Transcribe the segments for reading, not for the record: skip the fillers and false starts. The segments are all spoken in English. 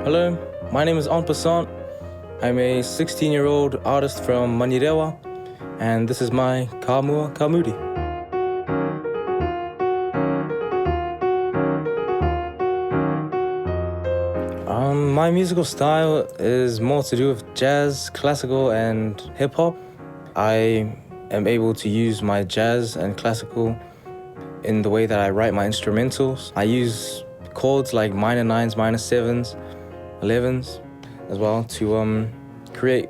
Hello, my name is Passant. I'm a 16-year-old artist from Manurewa, and this is my Ka Mua Ka Muri. My musical style is more to do with jazz, classical, and hip-hop. I am able to use my jazz and classical in the way that I write my instrumentals. I use chords like minor 9s, minor 7s, 11s as well to create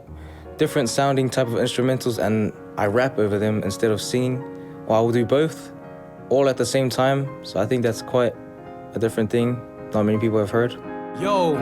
different sounding type of instrumentals, and I rap over them instead of singing. Or I will do both all at the same time, so I think that's quite a different thing not many people have heard. Yo,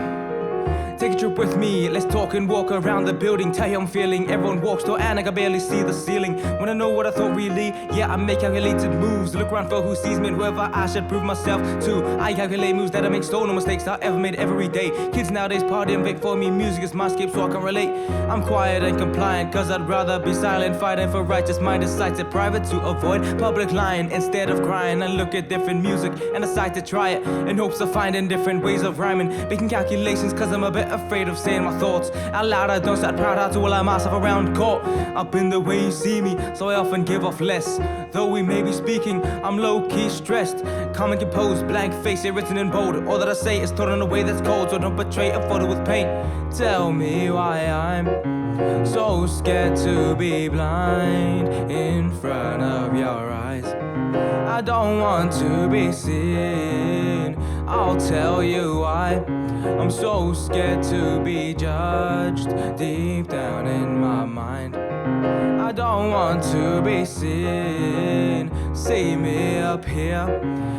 take a trip with me, let's talk and walk around the building. Tell you I'm feeling, everyone walks tall and I can barely see the ceiling. Wanna know what I thought really? Yeah, I make calculated moves. Look around for who sees me and whoever I should prove myself to. I calculate moves that I make, so no mistakes I ever made every day. Kids nowadays party and vape for me, music is my escape so I can relate. I'm quiet and compliant cause I'd rather be silent, fighting for righteous mind. Decide to private to avoid public lying. Instead of crying, I look at different music and decide to try it in hopes of finding different ways of rhyming, making calculations cause I'm a bit afraid of saying my thoughts out loud. I don't start proud how to allow myself around caught up in the way you see me, so I often give off less. Though we may be speaking, I'm low-key stressed, calm and composed, blank face here written in bold. All that I say is told in a way that's cold, so don't betray a photo with paint. Tell me why I'm so scared to be blind in front of your eyes. I don't want to be seen, I'll tell you why. I'm so scared to be judged deep down in my mind. I don't want to be seen. See me up here,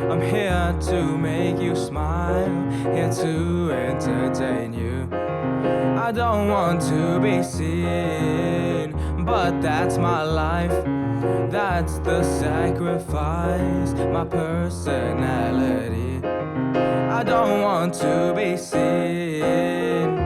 I'm here to make you smile, here to entertain you. I don't want to be seen, but that's my life. That's the sacrifice, my personality. I don't want to be seen.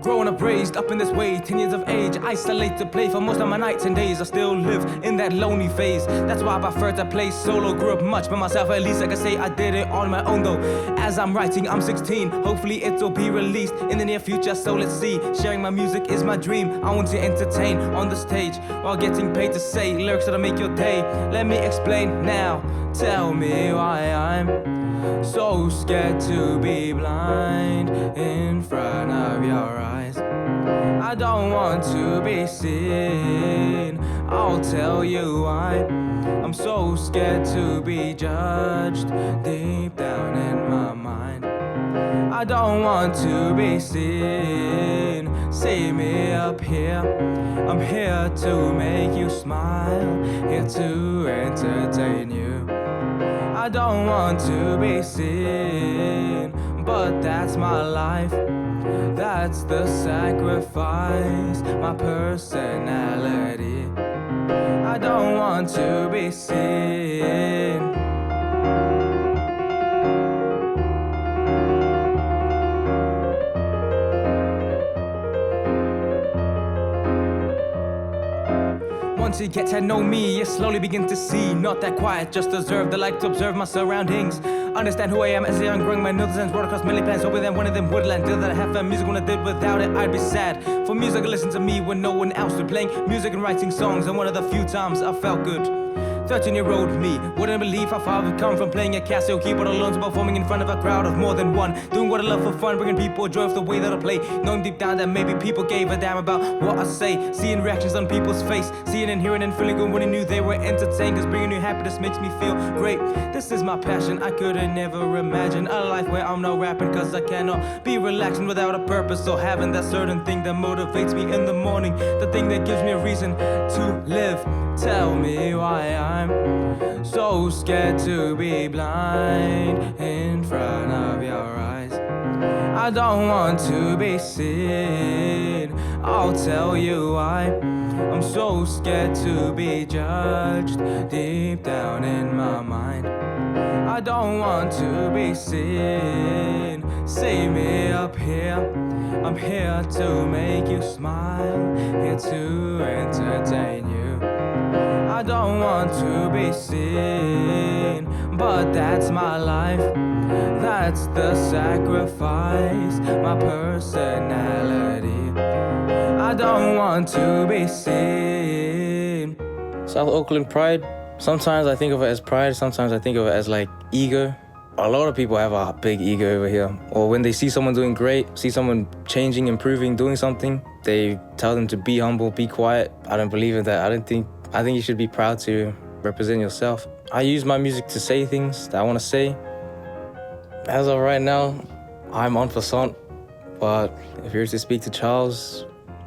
Growing up, raised up in this way, 10 years of age, isolate to play for most of my nights and days. I still live in that lonely phase. That's why I prefer to play solo. Grew up much by myself, at least I can say I did it on my own though. As I'm writing, I'm 16, hopefully it'll be released in the near future, so let's see. Sharing my music is my dream. I want to entertain on the stage while getting paid to say lyrics that'll make your day. Let me explain now, tell me why I'm so scared to be blind in front of your eyes. I don't want to be seen, I'll tell you why. I'm so scared to be judged deep down in my mind. I don't want to be seen. See me up here, I'm here to make you smile, here to entertain you. I don't want to be seen, but that's my life. That's the sacrifice, my personality. I don't want to be seen. Once you get to know me, you slowly begin to see. Not that quiet, just observe. I like to observe my surroundings. Understand who I am as a young growing. My nose and brought across many plans. Over than one of them woodland. Feel that I have fun music. When I did without it, I'd be sad. For music, listen to me when no one else was playing music and writing songs. And one of the few times I felt good. 13-year-old me wouldn't believe how far we've come from playing a Casio keyboard alone to performing in front of a crowd of more than one. Doing what I love for fun, bringing people joy of the way that I play. Knowing deep down that maybe people gave a damn about what I say. Seeing reactions on people's face, seeing and hearing and feeling good when I knew they were entertained. Cause bringing new happiness makes me feel great. This is my passion, I couldn't never imagine a life where I'm not rapping cause I cannot be relaxing without a purpose. So having that certain thing that motivates me in the morning, the thing that gives me a reason to live. Tell me why I'm so scared to be blind in front of your eyes. I don't want to be seen, I'll tell you why. I'm so scared to be judged deep down in my mind. I don't want to be seen. See me up here. I'm here to make you smile, here to entertain you. I don't want to be seen, but that's my life. That's the sacrifice, my personality. I don't want to be seen. South Auckland pride. Sometimes I think of it as pride, sometimes I think of it as like ego. A lot of people have a big ego over here. Or when they see someone doing great, see someone changing, improving, doing something, they tell them to be humble, be quiet. I don't believe in that. I think you should be proud to represent yourself. I use my music to say things that I want to say. As of right now, I'm on Passant, but if you were to speak to Charles,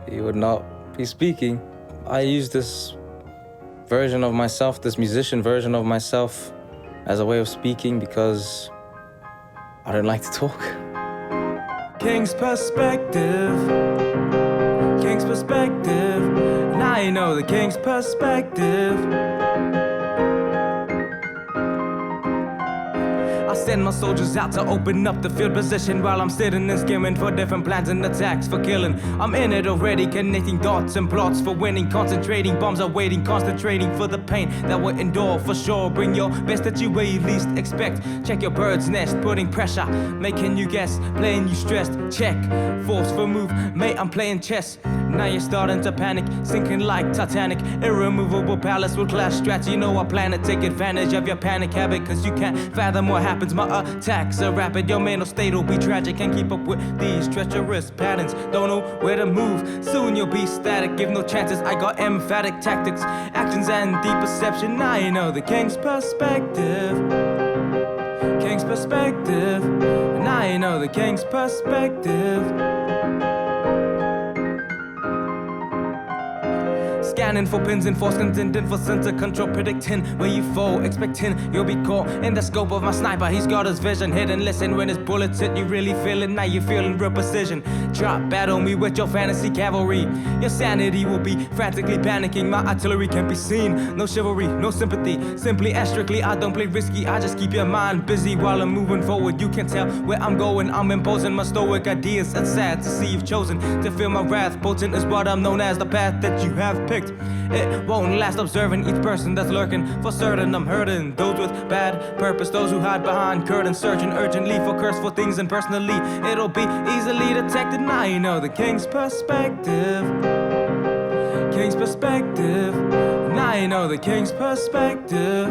he would not be speaking. I use this version of myself, this musician version of myself, as a way of speaking because I don't like to talk. King's perspective. King's perspective. Now you know the King's perspective. I send my soldiers out to open up the field position while I'm sitting and skimming for different plans and attacks for killing. I'm in it already, connecting dots and plots for winning, concentrating, bombs are waiting, concentrating for the pain that will endure for sure. Bring your best that you way least expect. Check your bird's nest, putting pressure, making you guess, playing you stressed. Check, force for move, mate, I'm playing chess. Now you're starting to panic, sinking like Titanic. Irremovable palace with clash strats. You know I plan to take advantage of your panic habit, cause you can't fathom what happens. My attacks are rapid, your mental state will be tragic. Can't keep up with these treacherous patterns. Don't know where to move, soon you'll be static. Give no chances, I got emphatic tactics, actions and deep perception. Now you know the King's perspective. King's perspective. Now you know the King's perspective. Scanning for pins and force contending for center control, predicting where you fall, expecting you'll be caught in the scope of my sniper. He's got his vision hidden. Listen, when his bullets hit, you really feel it. Now you're feeling real precision. Drop, battle me with your fantasy cavalry. Your sanity will be frantically panicking. My artillery can't be seen. No chivalry, no sympathy. Simply and strictly, I don't play risky. I just keep your mind busy while I'm moving forward. You can tell where I'm going. I'm imposing my stoic ideas. It's sad to see you've chosen to feel my wrath. Potent is what I'm known as, the path that you have picked. It won't last, observing each person that's lurking. For certain I'm hurting those with bad purpose, those who hide behind curtains, searching urgently for curseful things. And personally, it'll be easily detected. Now you know the King's perspective. King's perspective. Now you know the King's perspective.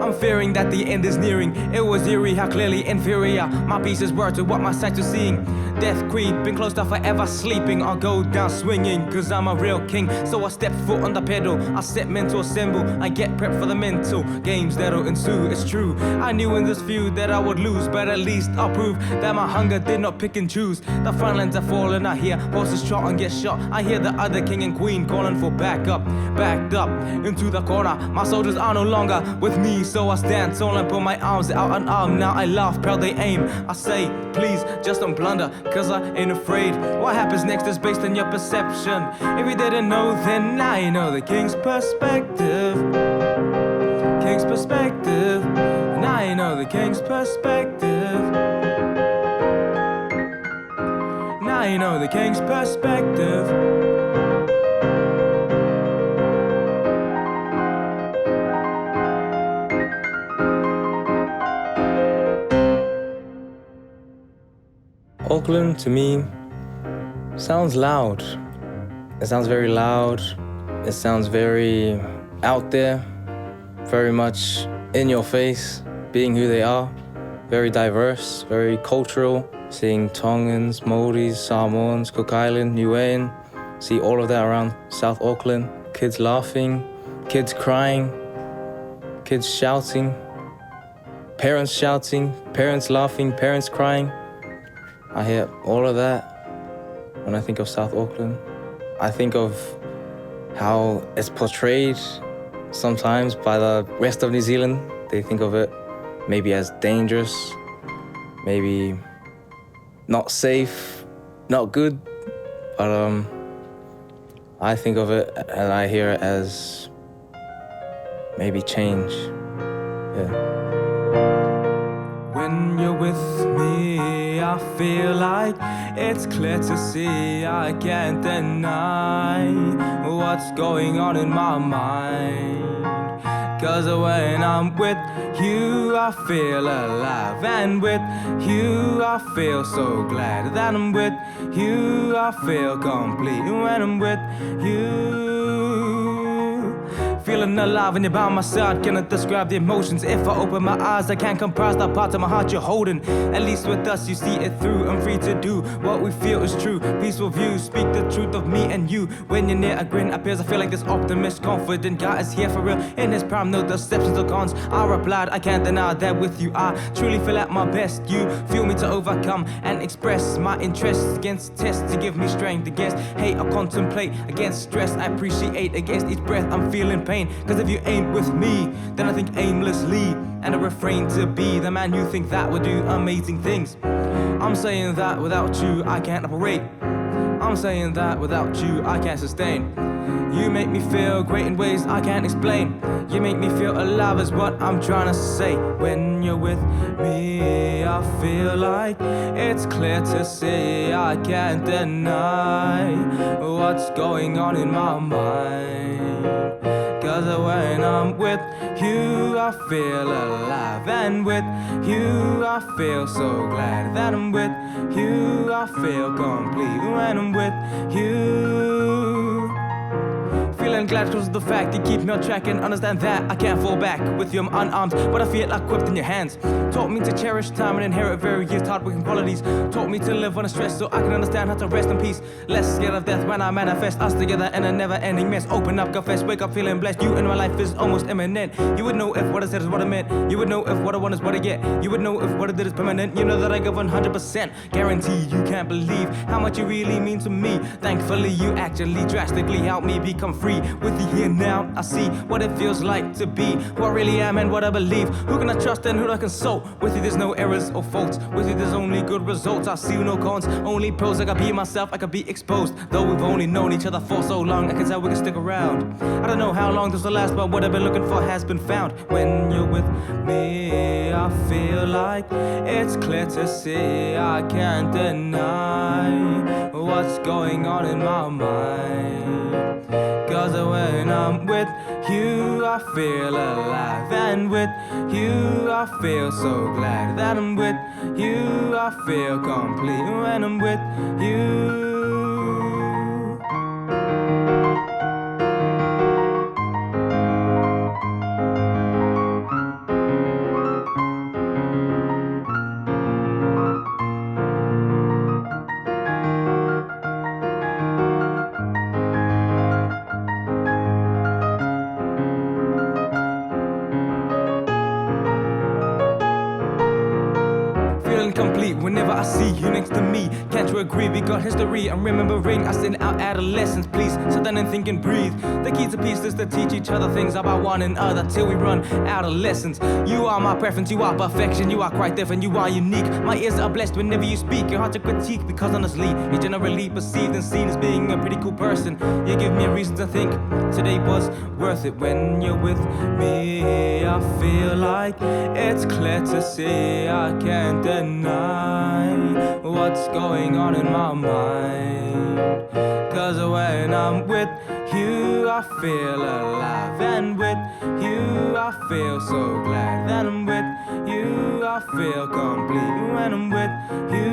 I'm fearing that the end is nearing. It was eerie how clearly inferior my pieces were to what my sight was seeing. Death creeping close to forever sleeping. I'll go down swinging, cause I'm a real king. So I step foot on the pedal, I set mental symbol. I get prepped for the mental games that'll ensue. It's true, I knew in this feud that I would lose, but at least I'll prove that my hunger did not pick and choose. The front lines are falling, I hear horses trot and get shot. I hear the other king and queen calling for backup. Backed up into the corner, my soldiers are no longer with me. So I stand tall and put my arms out unarmed. Now I laugh, proud they aim. I say, please, just don't blunder, cause I ain't afraid. What happens next is based on your perception. If you didn't know, then now you know the King's perspective. King's perspective. Now you know the King's perspective. Now you know the King's perspective. Auckland, to me, sounds loud. It sounds very loud. It sounds very out there, very much in your face, being who they are. Very diverse, very cultural. Seeing Tongans, Māoris, Samoans, Cook Island, Niuean. See all of that around South Auckland. Kids laughing, kids crying, kids shouting, parents laughing, parents crying. I hear all of that when I think of South Auckland. I think of how it's portrayed sometimes by the rest of New Zealand. They think of it maybe as dangerous, maybe not safe, not good. But I think of it and I hear it as maybe change. Yeah. When you're with me, I feel like it's clear to see. I can't deny what's going on in my mind. 'Cause when I'm with you, I feel alive. And with you, I feel so glad that I'm with you. I feel complete when I'm with you. Feeling alive when you're by my side, cannot describe the emotions. If I open my eyes, I can't comprise that part of my heart you're holding. At least with us, you see it through. I'm free to do what we feel is true. Peaceful views, speak the truth of me and you. When you're near, a grin appears. I feel like this optimist, confident guy is here for real. In his prime, no deceptions or cons. I replied, I can't deny that with you I truly feel at my best. You feel me to overcome and express my interests against tests to give me strength. Against hate, I contemplate. Against stress, I appreciate. Against each breath, I'm feeling pain. 'Cause if you ain't with me, then I think aimlessly. And I refrain to be the man you think that would do amazing things. I'm saying that without you, I can't operate. I'm saying that without you, I can't sustain. You make me feel great in ways I can't explain. You make me feel alive is what I'm trying to say. When you're with me, I feel like it's clear to see. I can't deny what's going on in my mind. 'Cause when I'm with you, I feel alive. And with you, I feel so glad that I'm with you. I feel complete when I'm with you. Feeling glad because of the fact you keep me on track and understand that I can't fall back. With you I'm unarmed, but I feel equipped in your hands. Taught me to cherish time and inherit various hard-working qualities. Taught me to live on a stress so I can understand how to rest in peace. Less scared of death when I manifest us together in a never-ending mess. Open up, confess, wake up feeling blessed. You in my life is almost imminent. You would know if what I said is what I meant. You would know if what I want is what I get. You would know if what I did is permanent. You know that I give 100%. Guarantee you can't believe how much you really mean to me. Thankfully you actually drastically helped me become free. With you here now, I see what it feels like to be who I really am and what I believe. Who can I trust and who I consult? With you there's no errors or faults. With you there's only good results. I see no cons, only pros. I can be myself, I can be exposed. Though we've only known each other for so long, I can tell we can stick around. I don't know how long this will last, but what I've been looking for has been found. When you're with me, I feel like it's clear to see. I can't deny what's going on in my mind. 'Cause when I'm with you, I feel alive. And with you, I feel so glad that I'm with you. I feel complete when I'm with you. Complete whenever I see you next to me. Can't you agree? We got history. I'm remembering us in our adolescence. Please sit down and think and breathe. The key to peace is to teach each other things about one another till we run out of lessons. You are my preference, you are perfection, you are quite different, you are unique. My ears are blessed whenever you speak. You're hard to critique because honestly, you're generally perceived and seen as being a pretty cool person. You give me a reason to think today was worth it. When you're with me, I feel like it's clear to see. I can't deny what's going on in my mind. 'Cause when I'm with you, I feel alive. And with you, I feel so glad that I'm with you. I feel complete when I'm with you.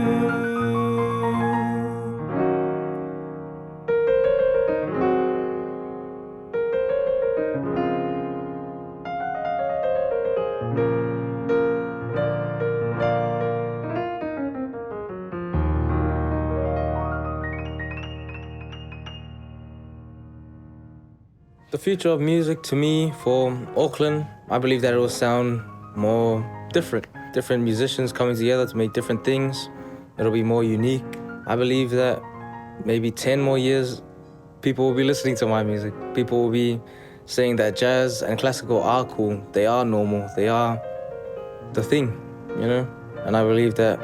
The future of music to me for Auckland, I believe that it will sound more different. Different musicians coming together to make different things. It'll be more unique. I believe that maybe 10 more years, people will be listening to my music. People will be saying that jazz and classical are cool. They are normal. They are the thing, you know? And I believe that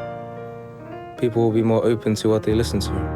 people will be more open to what they listen to.